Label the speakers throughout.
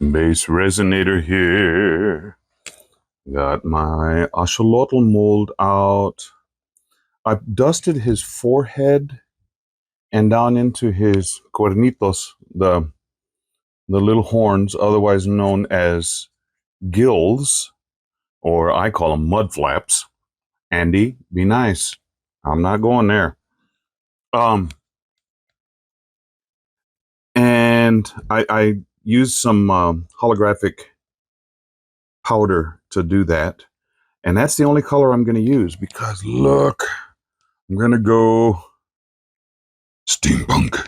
Speaker 1: BassResinator here. Got my Axolotl mold out. I've dusted his forehead and down into his cuernitos, the little horns, otherwise known as gills, or I call them mud flaps. Andy, be nice. I'm not going there. And I used some holographic powder to do that. And that's the only color I'm going to use because look, I'm going to go steampunk.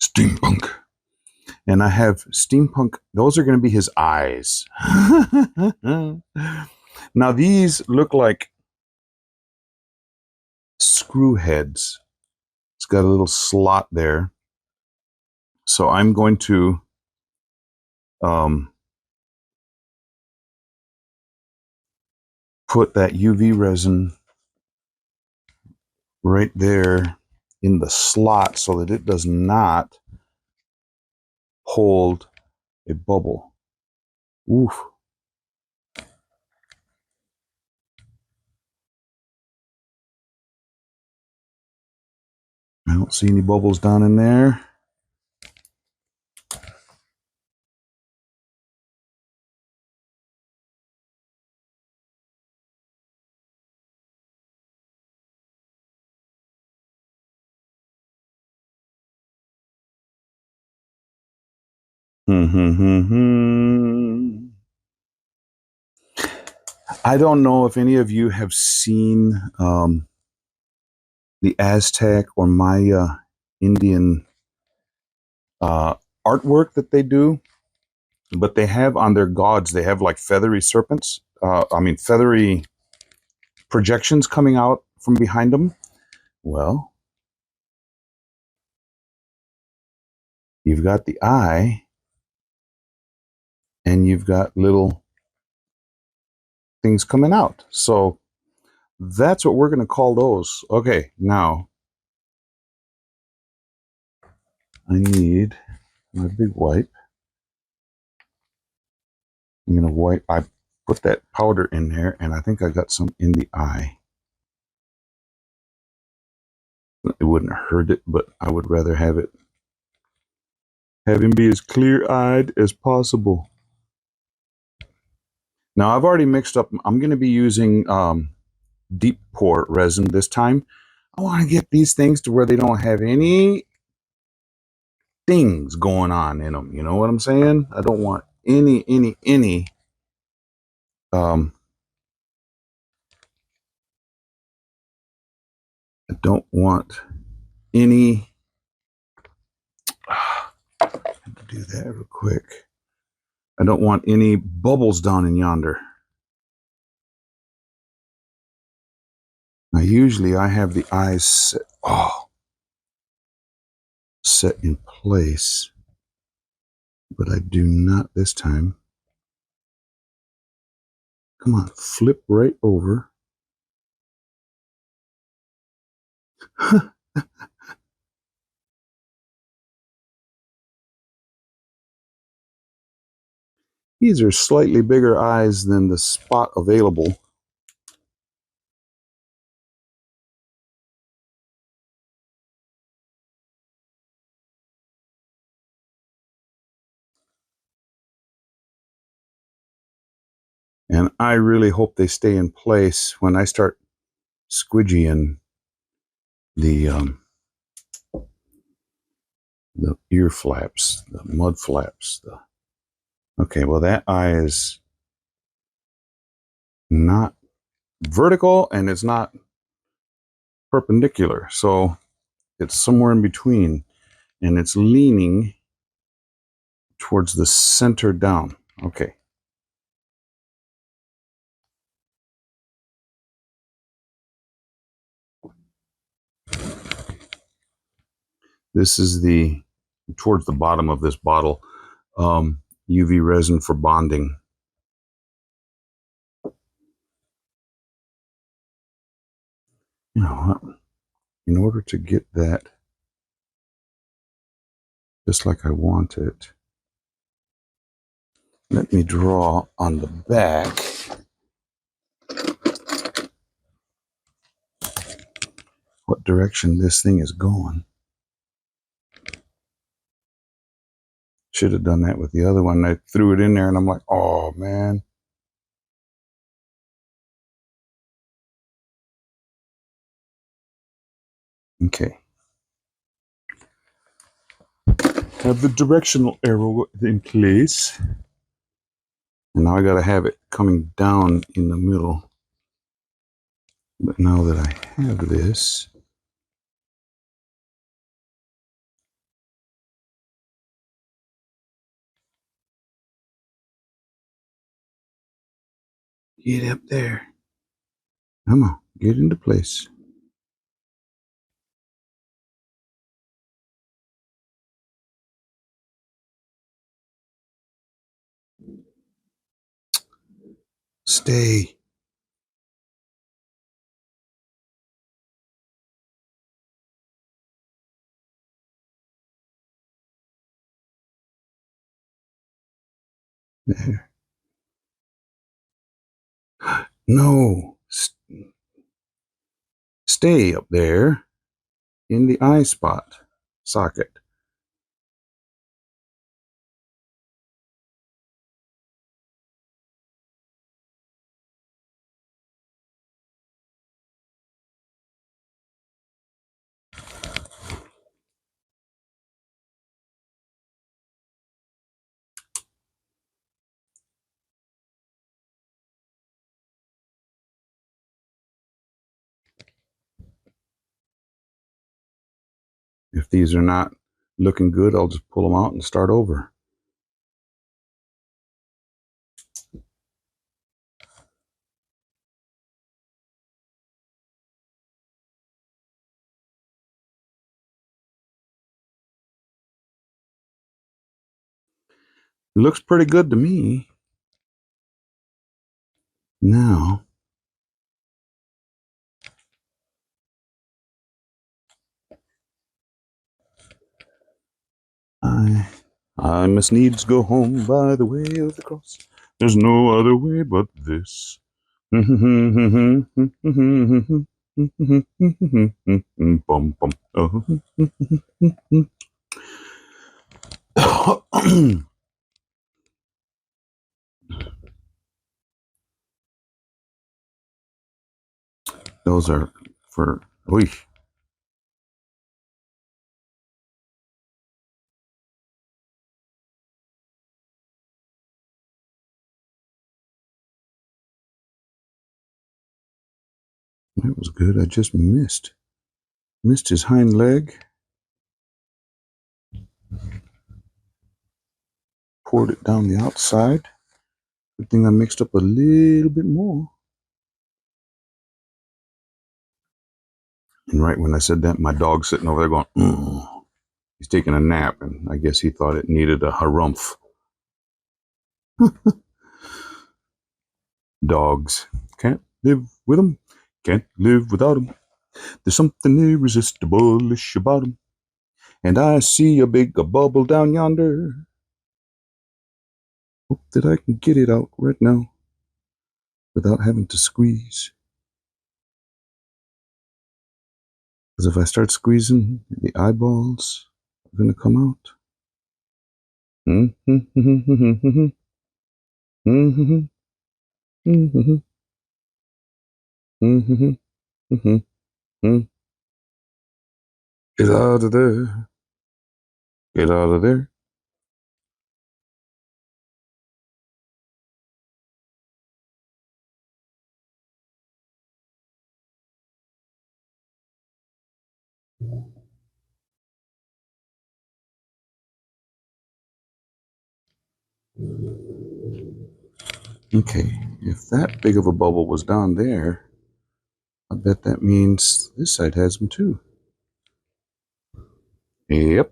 Speaker 1: Steampunk. And I have steampunk. Those are going to be his eyes. Now these look like screw heads. It's got a little slot there. So I'm going to put that UV resin right there in the slot so that it does not hold a bubble. Oof. I don't see any bubbles down in there. I don't know if any of you have seen the Aztec or Maya Indian artwork that they do, but they have on their gods, they have like feathery serpents, feathery projections coming out from behind them. Well, you've got the eye and you've got little things coming out. So that's what we're going to call those. Okay, now I need my big wipe. I'm going to wipe. I put that powder in there, and I think I got some in the eye. It wouldn't hurt it, but I would rather have him be as clear-eyed as possible. Now I've already mixed up. I'm going to be using deep pour resin this time. I want to get these things to where they don't have any things going on in them. You know what I'm saying? I don't want any I don't want any I have to do that real quick. I don't want any bubbles down in yonder. Now usually I have the eyes set in place, but I do not this time. Come on, flip right over. These are slightly bigger eyes than the spot available. And I really hope they stay in place when I start squidgying the ear flaps, the mud flaps. Okay, well that eye is not vertical and it's not perpendicular, so it's somewhere in between, and it's leaning towards the center down. Okay. This is towards the bottom of this bottle, UV resin for bonding. You know what? In order to get that just like I want it, Let me draw on the back what direction this thing is going. Should have done that with the other one. I threw it in there and I'm like, oh man. Okay. Have the directional arrow in place. And now I gotta have it coming down in the middle. But now that I have this, get up there. Come on, get into place. Stay. There. No. Stay up there in the eye spot socket. If these are not looking good, I'll just pull them out and start over. It looks pretty good to me. Now, I must needs go home by the way of the cross. There's no other way but this. Bum, bum. Those are for. Oy. That was good. I just missed his hind leg. Poured it down the outside. Good thing I mixed up a little bit more. And right when I said that, my dog's sitting over there going, he's taking a nap, and I guess he thought it needed a harumph. Dogs. Can't live with them. Can't live without them. There's something irresistible-ish about them. And I see a big bubble down yonder. Hope that I can get it out right now without having to squeeze. Because if I start squeezing, the eyeballs are going to come out. Get out of there. Get out of there. Okay, if that big of a bubble was down there, I bet that means this side has them too. Yep.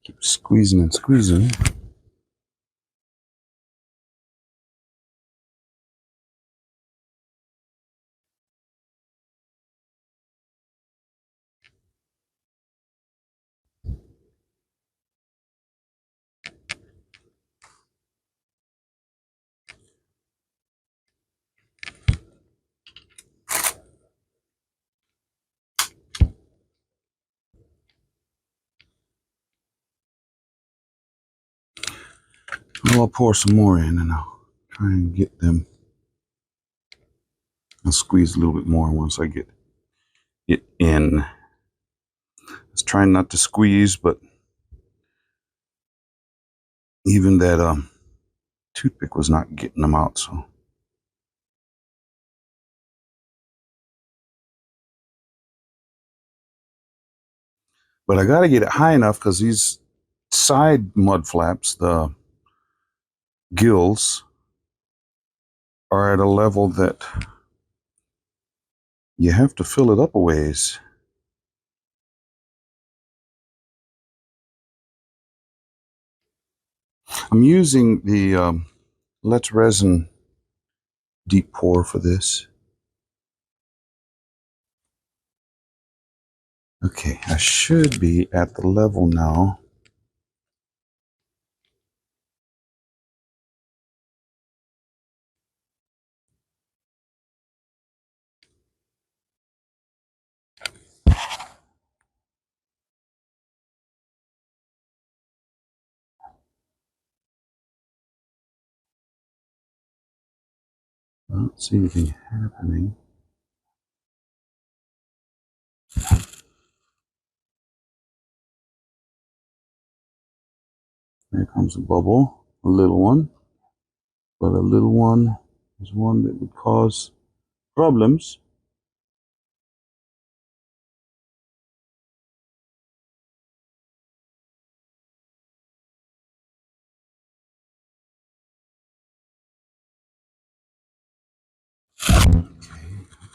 Speaker 1: Keep squeezing and squeezing. Well, I'll pour some more in and I'll try and get them. I'll squeeze a little bit more once I get it in. I was trying not to squeeze, but even that toothpick was not getting them out, so. But I got to get it high enough because these side mud flaps, the gills, are at a level that you have to fill it up a ways. I'm using the Let's Resin deep pour for this. Okay, I should be at the level now. I don't see anything happening. There comes a bubble, a little one. But a little one is one that would cause problems.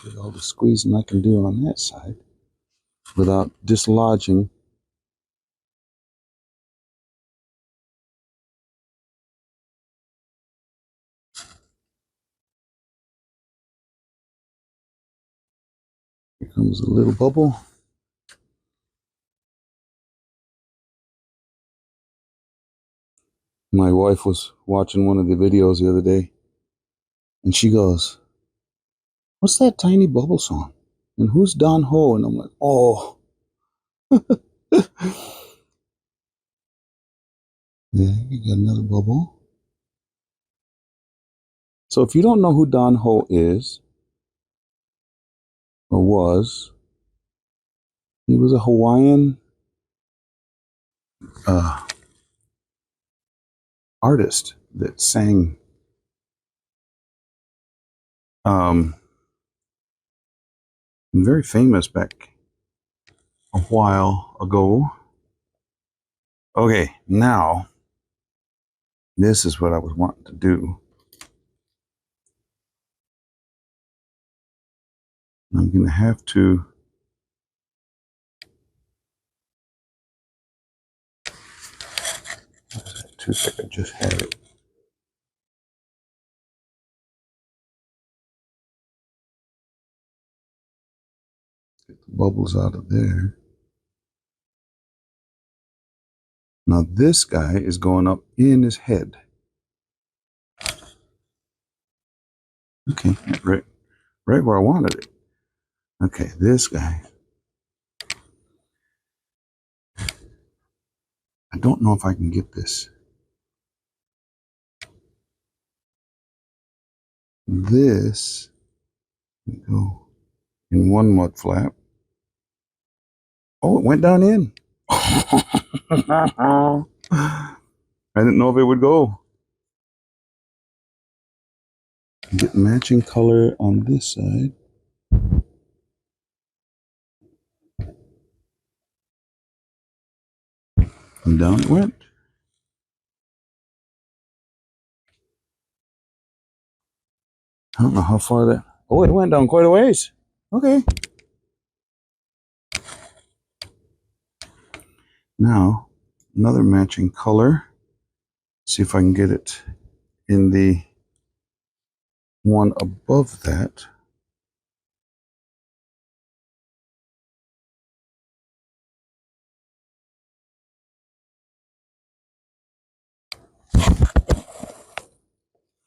Speaker 1: Okay, all the squeezing I can do on that side without dislodging. Here comes a little bubble. My wife was watching one of the videos the other day, and she goes, "What's that tiny bubble song? And who's Don Ho?" And I'm like, "Oh." Yeah, you got another bubble. So if you don't know who Don Ho is, or was, he was a Hawaiian artist that sang very famous back a while ago. Okay, now this is what I was wanting to do. I'm going to have to toothpick. I just had it. Get the bubbles out of there. Now this guy is going up in his head. Okay, right where I wanted it. Okay, this guy. I don't know if I can get this. This go in one mud flap. Oh, it went down in. I didn't know if it would go. Get matching color on this side. And down it went. I don't know how far that. Oh, it went down quite a ways. Okay. Now, another matching color. See if I can get it in the one above that.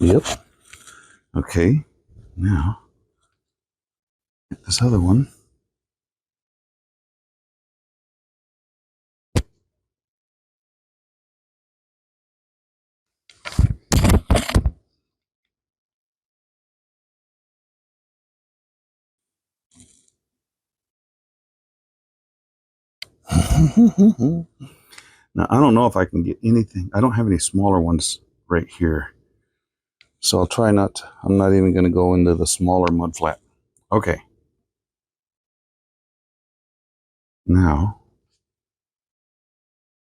Speaker 1: Yep. Okay. Now, get this other one. Now, I don't know if I can get anything. I don't have any smaller ones right here. So I'll try not to, I'm not even going to go into the smaller mud flat. Okay. Now,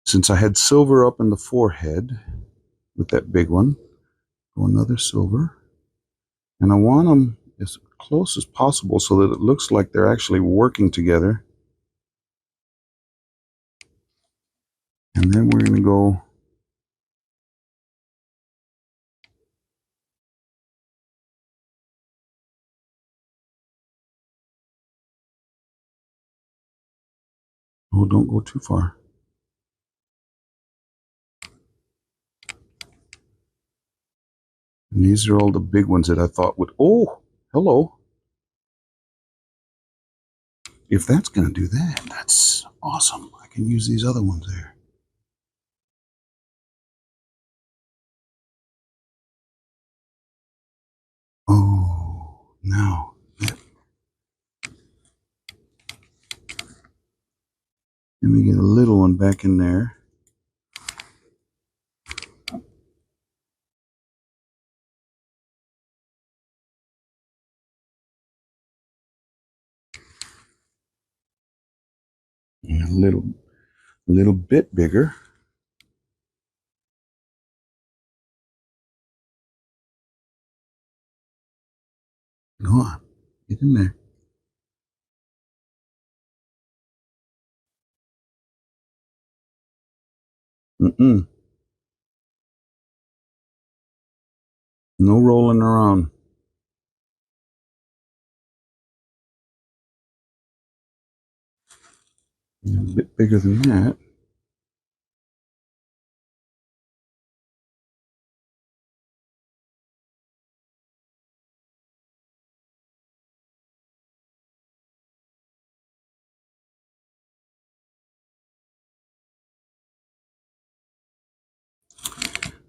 Speaker 1: since I had silver up in the forehead with that big one, go another silver. And I want them as close as possible so that it looks like they're actually working together. And then we're going to go oh, don't go too far. And these are all the big ones that I thought would, oh, hello. If that's going to do that, that's awesome. I can use these other ones there. Oh, now. Let me get a little one back in there. And a little bit bigger. Go on, get in there. Mm-mm. No rolling around. A bit bigger than that.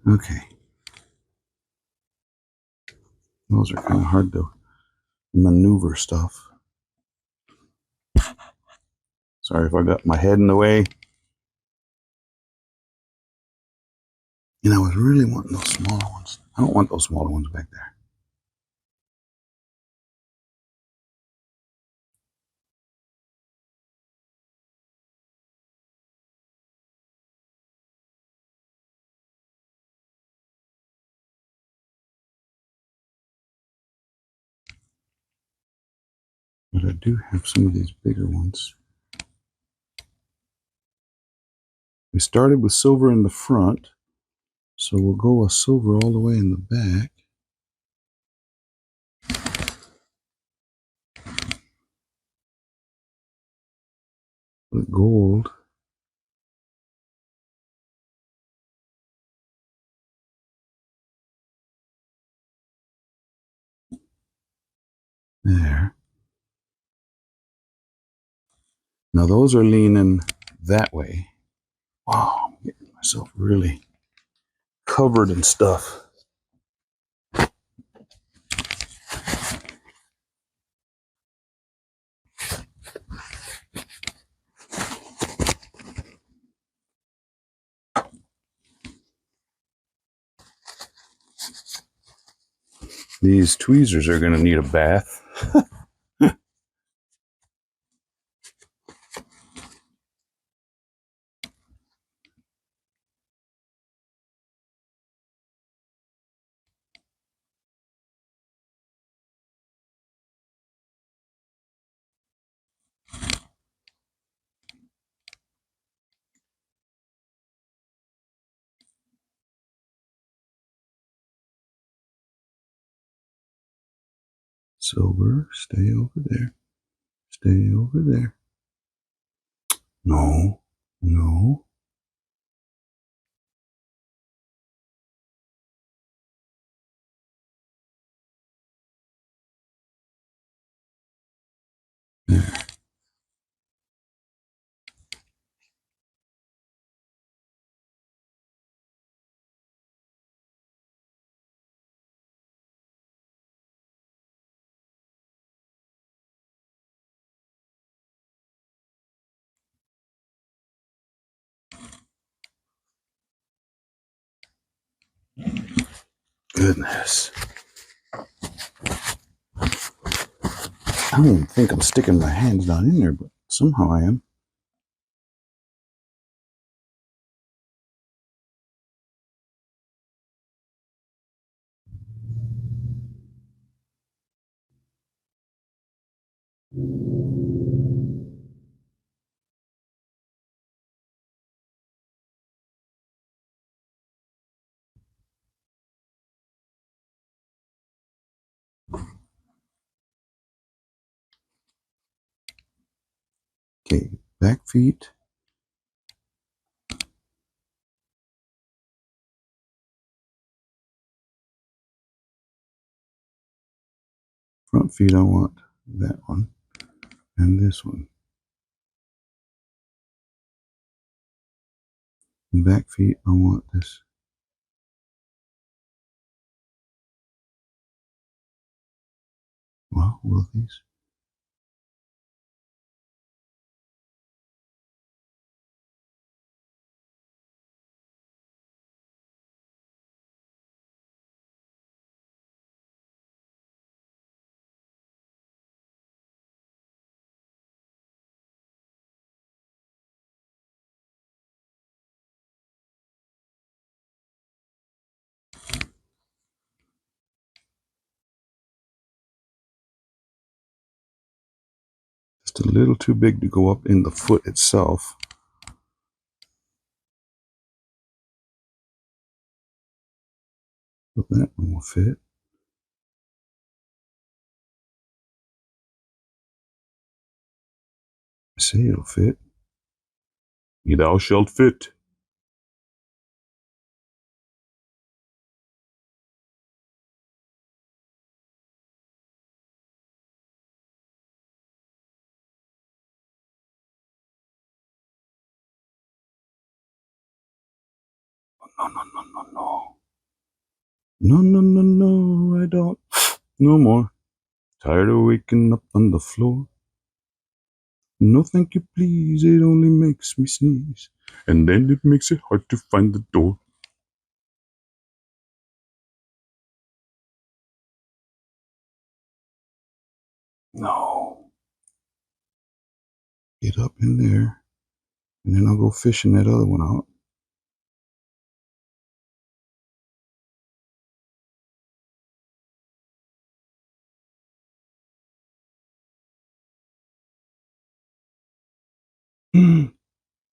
Speaker 1: Okay. Those are kind of hard to maneuver stuff. Sorry if I got my head in the way. And I was really wanting those smaller ones. I don't want those smaller ones back there. But I do have some of these bigger ones. We started with silver in the front, so we'll go a silver all the way in the back. With gold. There. Now those are leaning that way. Wow, I'm getting myself really covered in stuff. These tweezers are going to need a bath. Silver, stay over there. Stay over there. No, no. There. Goodness. I don't even think I'm sticking my hands down in there, but somehow I am. Okay, back feet. Front feet, I want that one and this one. And back feet, I want this. Well, will these? Just a little too big to go up in the foot itself. But that one will fit. I say it'll fit. Thou shalt fit. No, no, no, no, no. No, no, no, no, I don't. No more. Tired of waking up on the floor. No, thank you, please. It only makes me sneeze. And then it makes it hard to find the door. No. Get up in there. And then I'll go fishing that other one out.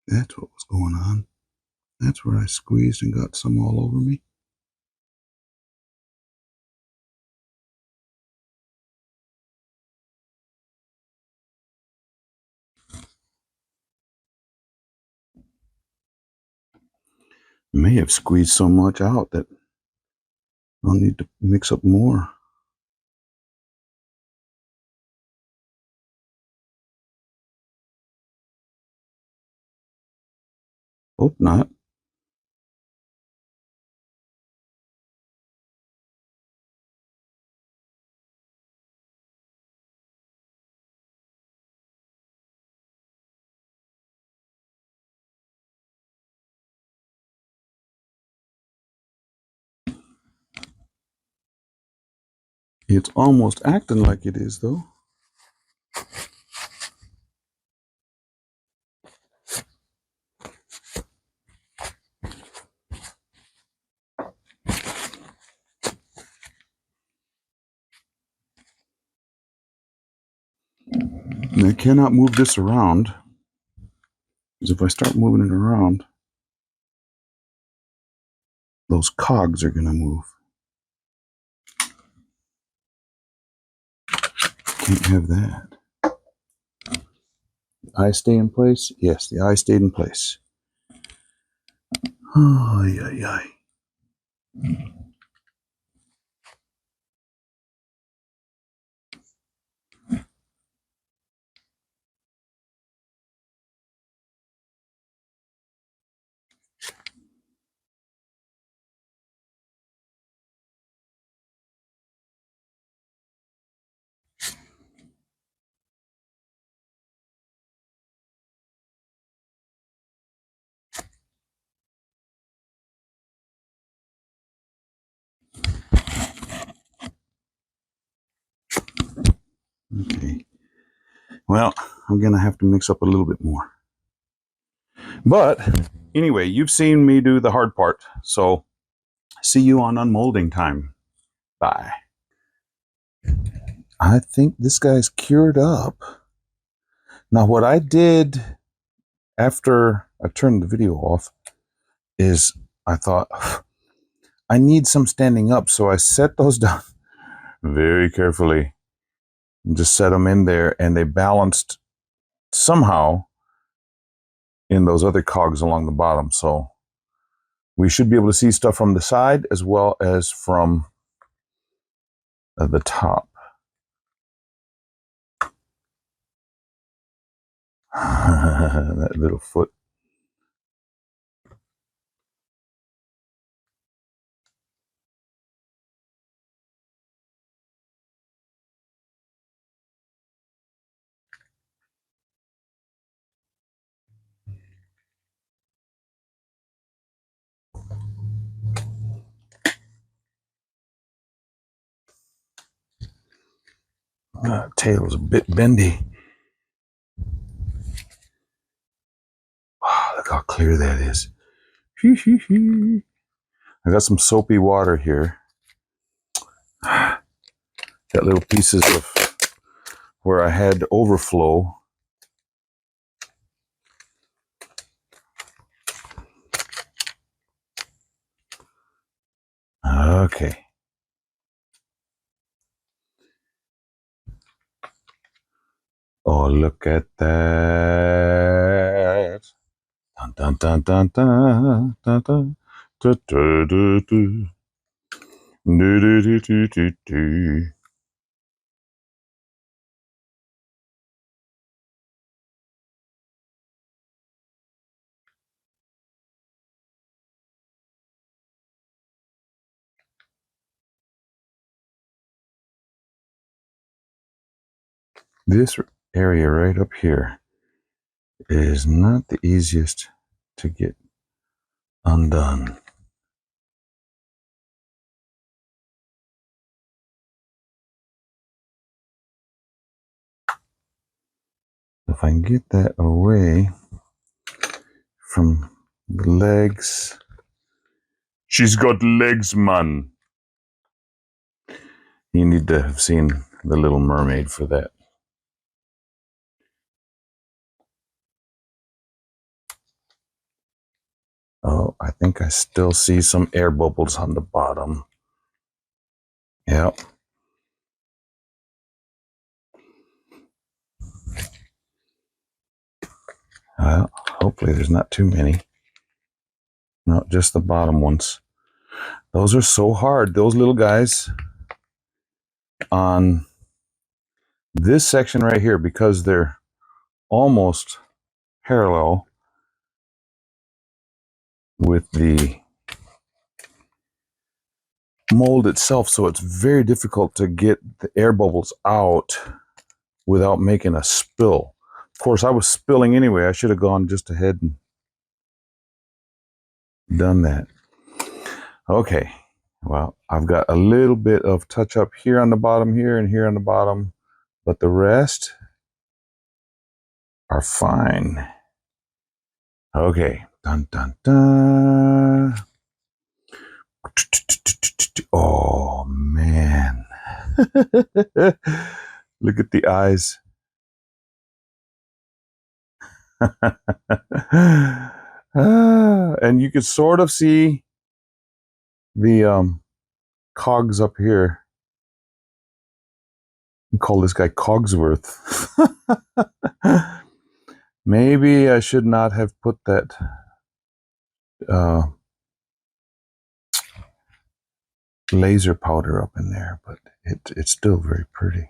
Speaker 1: That's what was going on. That's where I squeezed and got some all over me. May have squeezed so much out that I'll need to mix up more. Hope not. It's almost acting like it is, though. And I cannot move this around, because if I start moving it around, those cogs are going to move. Can't have that. Eye stay in place? Yes, the eye stayed in place. Oh, yeah, yeah. Okay. Well, I'm going to have to mix up a little bit more. But anyway, you've seen me do the hard part. So see you on unmolding time. Bye. I think this guy's cured up. Now, what I did after I turned the video off is I thought, I need some standing up. So I set those down very carefully and just set them in there, and they balanced somehow in those other cogs along the bottom. So we should be able to see stuff from the side as well as from the top. That little foot. Tail's a bit bendy. Wow, look how clear that is. I got some soapy water here. Got little pieces of where I had overflow. Okay. Oh, look at that. Dun, dun, dun, dun, dun, dun, dun. Du, du, du, du. Du, du, du, du, du, du. This area right up here is not the easiest to get undone. If I can get that away from the legs. She's got legs, man. You need to have seen The Little Mermaid for that. Oh, I think I still see some air bubbles on the bottom. Yep. Well, hopefully there's not too many. No, just the bottom ones. Those are so hard, those little guys on this section right here, because they're almost parallel with the mold itself, so it's very difficult to get the air bubbles out without making a spill. Of course, I was spilling anyway. I should have gone just ahead and done that. Okay, well, I've got a little bit of touch up here on the bottom here and here on the bottom, but the rest are fine. Okay, dun dun dun. Oh man. Look at the eyes. And you can sort of see the cogs up here. Call this guy Cogsworth. Maybe I should not have put that laser powder up in there, but it's still very pretty.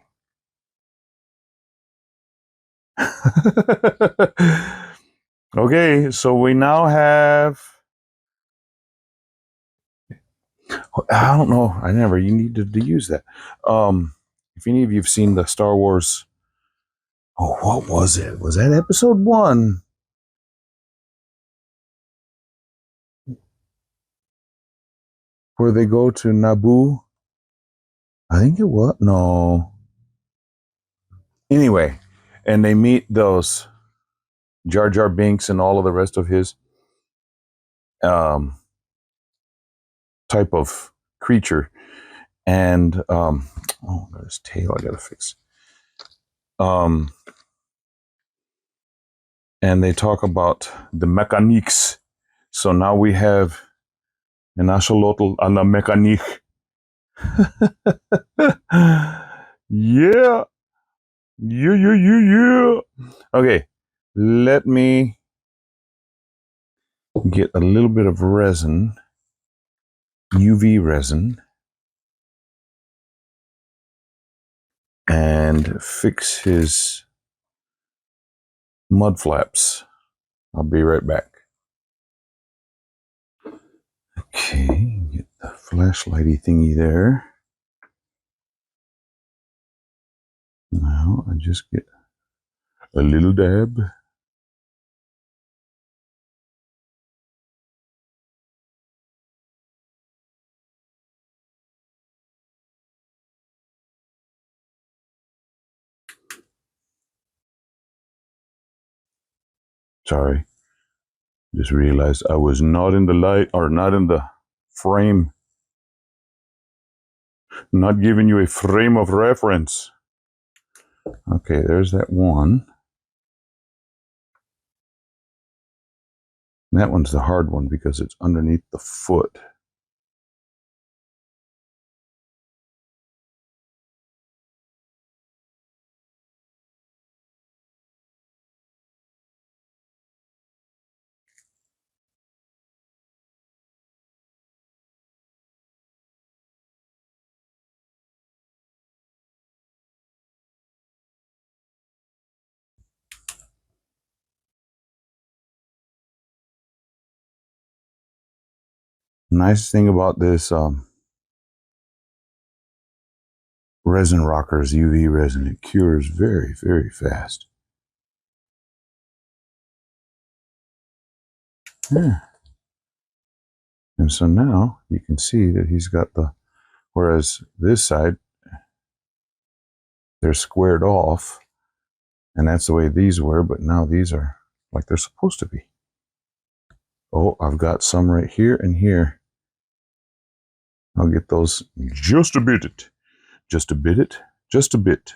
Speaker 1: Okay, so we now have, I don't know, you needed to use that. If any of you have seen the Star Wars, what was it? Was that episode 1? Where they go to Naboo? I think it was. No. Anyway, and they meet those Jar Jar Binks and all of the rest of his type of creature. And got his tail I gotta fix. And they talk about the Mechaniks. So now we have an Axolotl and a Mechanik. Yeah. Yeah. Okay, let me get a little bit of resin, UV resin, and fix his mud flaps. I'll be right back. Okay, get the flashlighty thingy there. Now I just get a little dab. Sorry, just realized I was not in the light, or not in the frame. Not giving you a frame of reference. Okay, there's that one. And that one's the hard one because it's underneath the foot. Nice thing about this resin rocker is UV resin. It cures very, very fast. Yeah. And so now you can see that he's got the, whereas this side, they're squared off, and that's the way these were, but now these are like they're supposed to be. Oh, I've got some right here and here. I'll get those just a bit. Just a bit. Just a bit.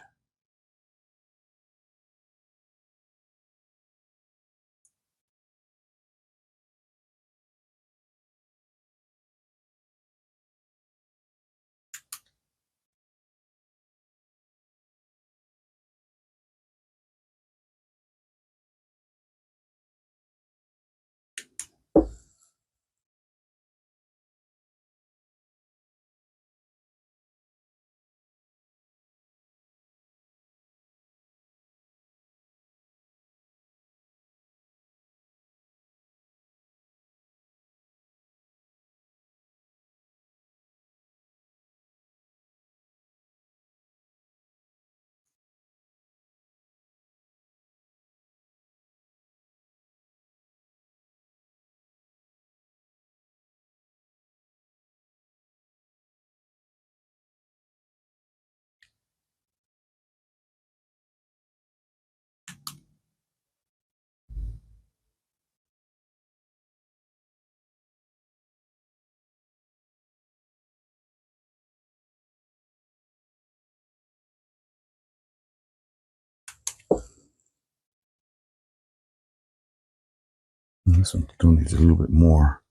Speaker 1: This one still needs a little bit more.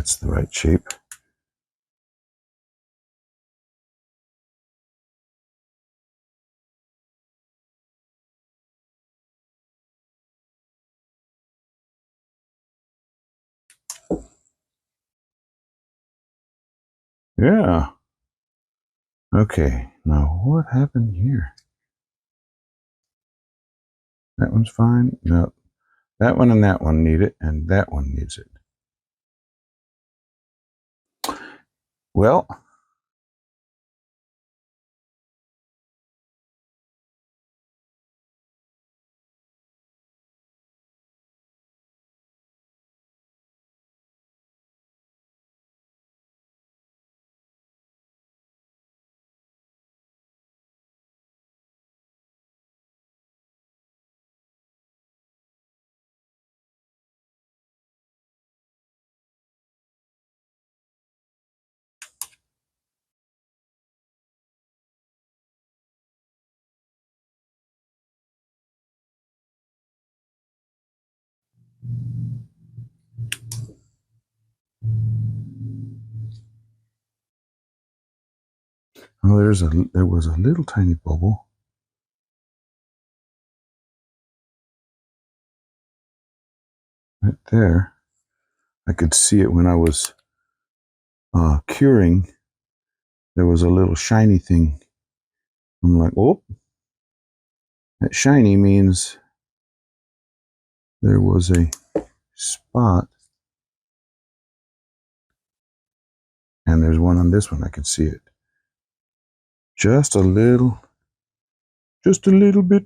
Speaker 1: that's the right shape. Yeah. Okay, now what happened here? That one's fine. No, that one and that one need it, and that one needs it. Well, oh, there was a little tiny bubble. Right there. I could see it when I was curing. There was a little shiny thing. I'm like, oh, that shiny means there was a spot. And there's one on this one. I can see it. Just a little bit.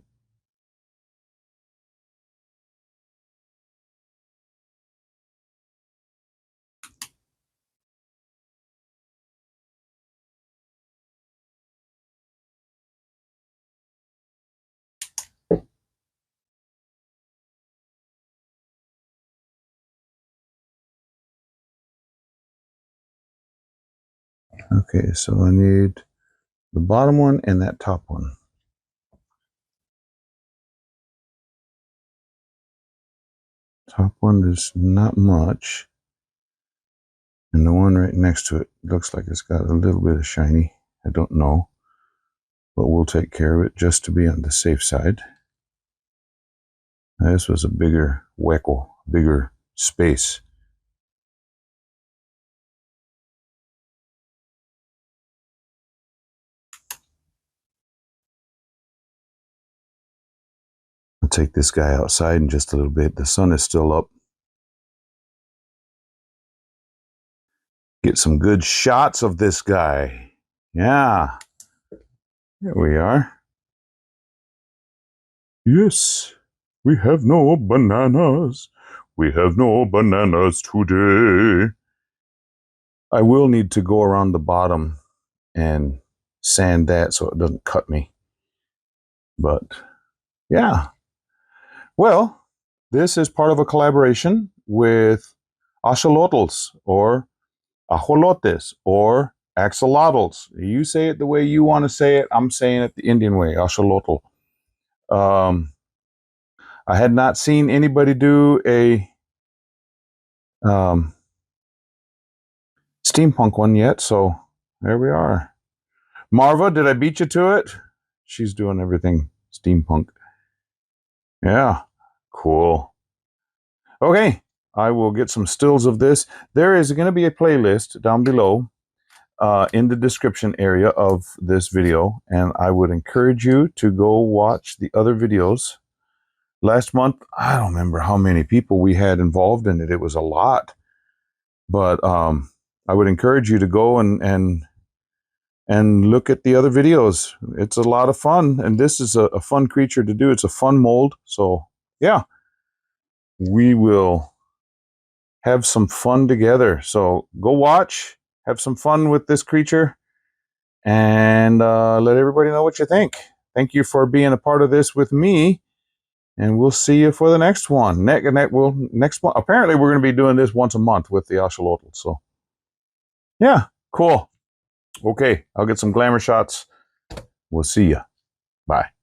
Speaker 1: Okay, so I need the bottom one and that top one. Top one is not much. And the one right next to it looks like it's got a little bit of shiny. I don't know. But we'll take care of it just to be on the safe side. Now, this was a bigger hueco, bigger space. I'll take this guy outside in just a little bit. The sun is still up. Get some good shots of this guy. Yeah. Here we are. Yes, we have no bananas. We have no bananas today. I will need to go around the bottom and sand that so it doesn't cut me. But yeah. Well, this is part of a collaboration with Axolotls or Ajolotes or Axolotls. You say it the way you want to say it. I'm saying it the Indian way, Axolotl. I had not seen anybody do a steampunk one yet, so there we are. Marva, did I beat you to it? She's doing everything steampunk. Yeah, cool. Okay, I will get some stills of this. There is going to be a playlist down below in the description area of this video, and I would encourage you to go watch the other videos. Last month, I don't remember how many people we had involved in it. It was a lot. But I would encourage you to go and look at the other videos. It's a lot of fun, and this is a fun creature to do. It's a fun mold. So yeah, we will have some fun together. So go watch, have some fun with this creature, and let everybody know what you think. Thank you for being a part of this with me, and we'll see you for the next one. Next one. Apparently, we're going to be doing this once a month with the Axolotl. So yeah, cool. Okay, I'll get some glamour shots. We'll see ya. Bye.